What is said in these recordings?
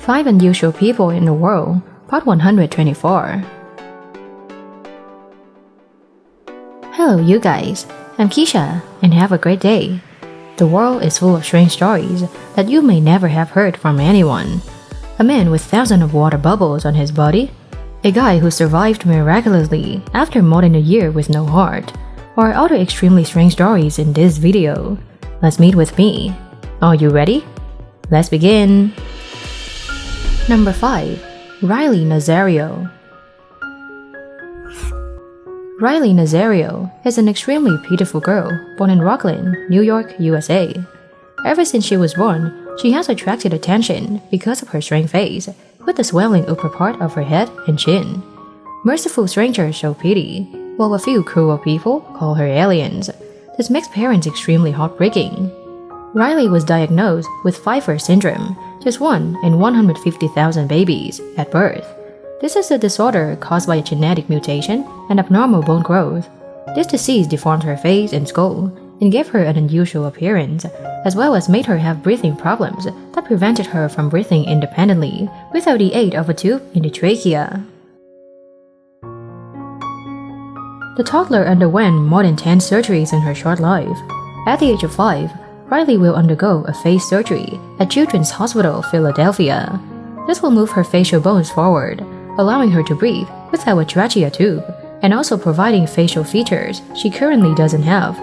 5 Unusual People in the World, Part 124. Hello you guys, I'm Keisha, and have a great day. The world is full of strange stories that you may never have heard from anyone. A man with thousands of water bubbles on his body, a guy who survived miraculously after more than a year with no heart, or other extremely strange stories in this video. Let's meet with me. Are you ready? Let's begin. Number 5. Riley Nazario. Riley Nazario is an extremely beautiful girl born in Rockland, New York, USA. Ever since she was born, she has attracted attention because of her strange face, with the swelling upper part of her head and chin. Merciful strangers show pity, while a few cruel people call her aliens. This makes parents extremely heartbreaking. Riley was diagnosed with Pfeiffer syndrome, just 1 in 150,000 babies, at birth. This is a disorder caused by a genetic mutation and abnormal bone growth. This disease deformed her face and skull and gave her an unusual appearance, as well as made her have breathing problems that prevented her from breathing independently without the aid of a tube in the trachea. The toddler underwent more than 10 surgeries in her short life. At the age of 5, Riley will undergo a face surgery at Children's Hospital, Philadelphia. This will move her facial bones forward, allowing her to breathe without a trachea tube, and also providing facial features she currently doesn't have.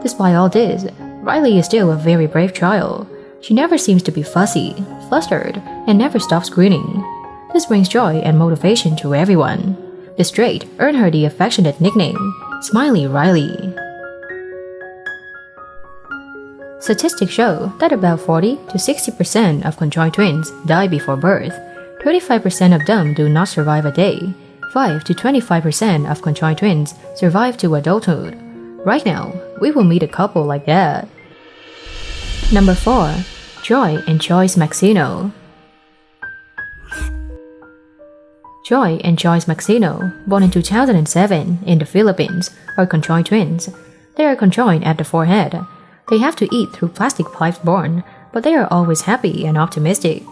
Despite all this, Riley is still a very brave child. She never seems to be fussy, flustered, and never stops grinning. This brings joy and motivation to everyone. This trait earned her the affectionate nickname, Smiley Riley. Statistics show that about 40 to 60% of conjoined twins die before birth. 35% of them do not survive a day. 5 to 25% of conjoined twins survive to adulthood. Right now, we will meet a couple like that. Number 4. Joy and Joyce Maxino. Joy and Joyce Maxino, born in 2007 in the Philippines, are conjoined twins. They are conjoined at the forehead. They have to eat through plastic pipes born, but they are always happy and optimistic.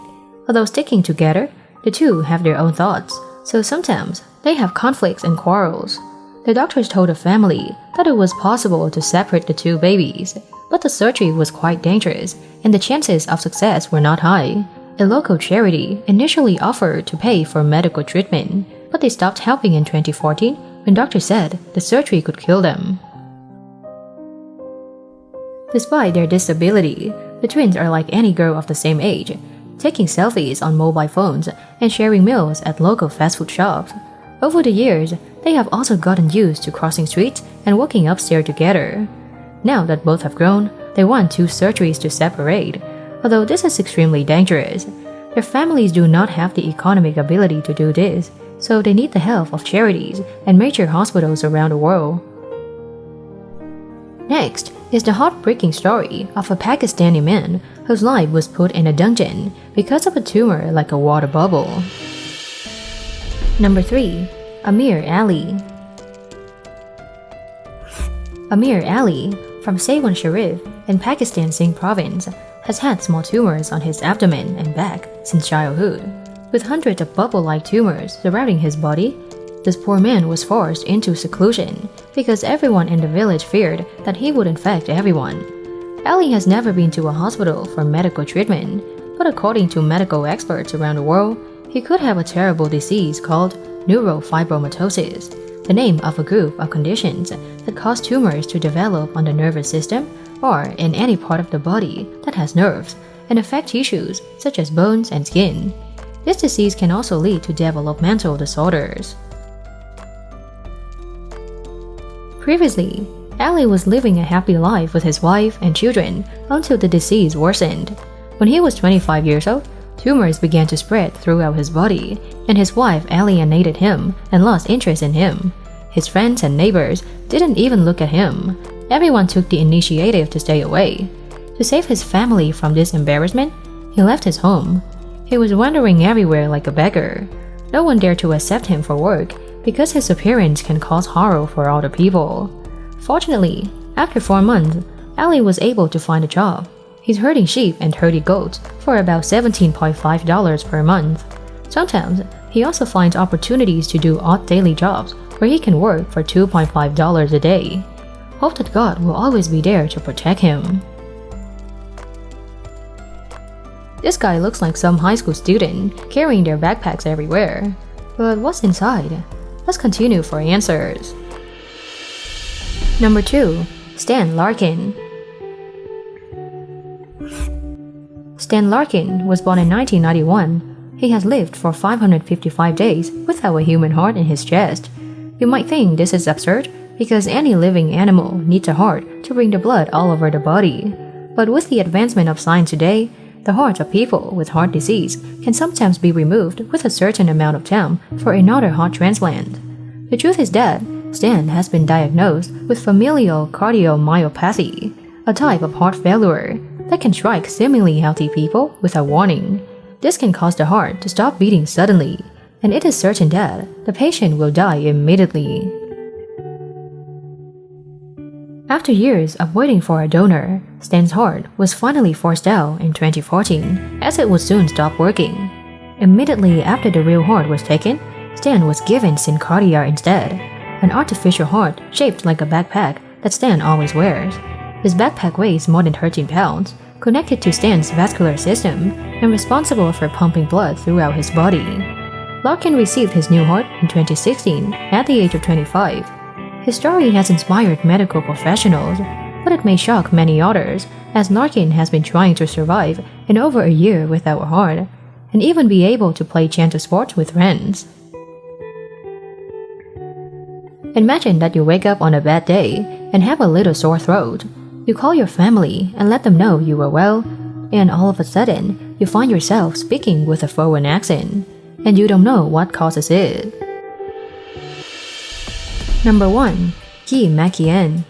Although sticking together, the two have their own thoughts, so sometimes they have conflicts and quarrels. The doctors told the family that it was possible to separate the two babies, but the surgery was quite dangerous and the chances of success were not high. A local charity initially offered to pay for medical treatment, but they stopped helping in 2014 when doctors said the surgery could kill them. Despite their disability, the twins are like any girl of the same age, taking selfies on mobile phones and sharing meals at local fast food shops. Over the years, they have also gotten used to crossing streets and walking upstairs together. Now that both have grown, they want 2 surgeries to separate, although this is extremely dangerous. Their families do not have the economic ability to do this, so they need the help of charities and major hospitals around the world. Next is the heartbreaking story of a Pakistani man whose life was put in a dungeon because of a tumor like a water bubble. Number 3. Amir Ali. Amir Ali, from Saiwan Sharif in Pakistan Sindh province, has had small tumors on his abdomen and back since childhood. With hundreds of bubble-like tumors surrounding his body, this poor man was forced into seclusion because everyone in the village feared that he would infect everyone. Ali has never been to a hospital for medical treatment, but according to medical experts around the world, he could have a terrible disease called neurofibromatosis, the name of a group of conditions that cause tumors to develop on the nervous system or in any part of the body that has nerves and affect tissues such as bones and skin. This disease can also lead to developmental disorders. Previously, Ali was living a happy life with his wife and children until the disease worsened. When he was 25 years old, tumors began to spread throughout his body, and his wife alienated him and lost interest in him. His friends and neighbors didn't even look at him. Everyone took the initiative to stay away. To save his family from this embarrassment, he left his home. He was wandering everywhere like a beggar. No one dared to accept him for work because his appearance can cause horror for other people. Fortunately, after 4 months, Ali was able to find a job. He's herding sheep and herding goats for about $17.5 per month. Sometimes, he also finds opportunities to do odd daily jobs where he can work for $2.5 a day. Hope that God will always be there to protect him. This guy looks like some high school student carrying their backpacks everywhere. But what's inside? Let's continue for answers. Number 2. Stan Larkin. Stan Larkin was born in 1991. He has lived for 555 days without a human heart in his chest. You might think this is absurd because any living animal needs a heart to bring the blood all over the body. But with the advancement of science today, the hearts of people with heart disease can sometimes be removed with a certain amount of time for another heart transplant. The truth is that Stan has been diagnosed with familial cardiomyopathy, a type of heart failure that can strike seemingly healthy people without warning. This can cause the heart to stop beating suddenly, and it is certain that the patient will die immediately. After years of waiting for a donor, Stan's heart was finally forced out in 2014, as it would soon stop working. Immediately after the real heart was taken, Stan was given Syncardia instead, an artificial heart shaped like a backpack that Stan always wears. His backpack weighs more than 13 pounds, connected to Stan's vascular system, and responsible for pumping blood throughout his body. Larkin received his new heart in 2016 at the age of 25. His story has inspired medical professionals, but it may shock many others, as Larkin has been trying to survive in over a year without a heart, and even be able to play chance sports with friends. Imagine that you wake up on a bad day and have a little sore throat. You call your family and let them know you are well, and all of a sudden, you find yourself speaking with a foreign accent, and you don't know what causes it. Number 1. Guy Makian.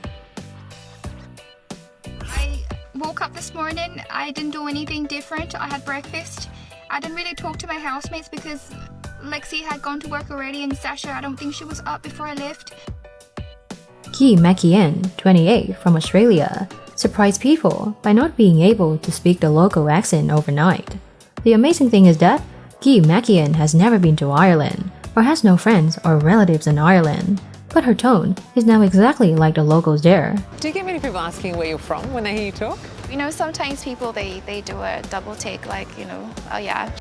I woke up this morning, I didn't do anything different. I had breakfast. I didn't really talk to my housemates because Lexi had gone to work already and Sasha, I don't think she was up before I left. Guy Makian, 28, from Australia, surprised people by not being able to speak the local accent overnight. The amazing thing is that Guy Makian has never been to Ireland, or has no friends or relatives in Ireland, but her tone is now exactly like the locals there. Do you get many people asking where you're from when they hear you talk? You know, sometimes people, they do a double take, like, oh yeah.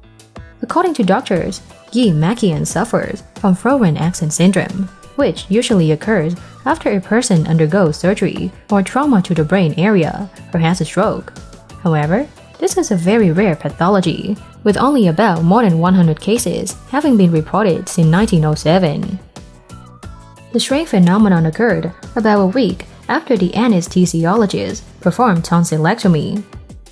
According to doctors, Guy Makian suffers from foreign accent syndrome, which usually occurs after a person undergoes surgery or trauma to the brain area or has a stroke. However, this is a very rare pathology, with only about more than 100 cases having been reported since 1907. The strange phenomenon occurred about a week after the anesthesiologist performed tonsillectomy.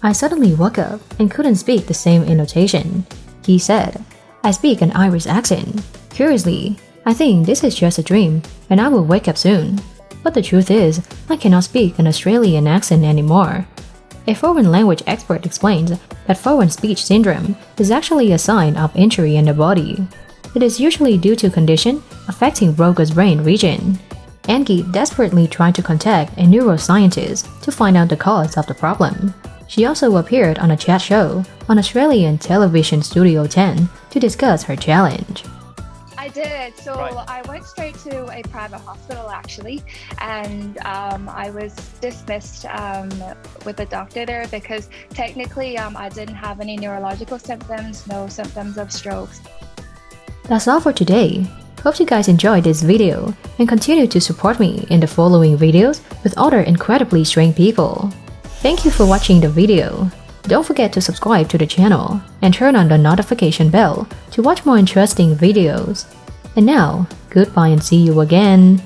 I suddenly woke up and couldn't speak the same intonation. He said, "I speak an Irish accent. Curiously, I think this is just a dream and I will wake up soon. But the truth is, I cannot speak an Australian accent anymore." A foreign language expert explains that foreign speech syndrome is actually a sign of injury in the body. It is usually due to condition affecting Broca's brain region. Angie desperately tried to contact a neuroscientist to find out the cause of the problem. She also appeared on a chat show on Australian television Studio 10 to discuss her challenge. I did. So Right. I went straight to a private hospital actually, and I was dismissed with the doctor there because technically I didn't have any neurological symptoms, no symptoms of strokes. That's all for today. Hope you guys enjoyed this video and continue to support me in the following videos with other incredibly strange people. Thank you for watching the video. Don't forget to subscribe to the channel and turn on the notification bell to watch more interesting videos. And now, goodbye and see you again.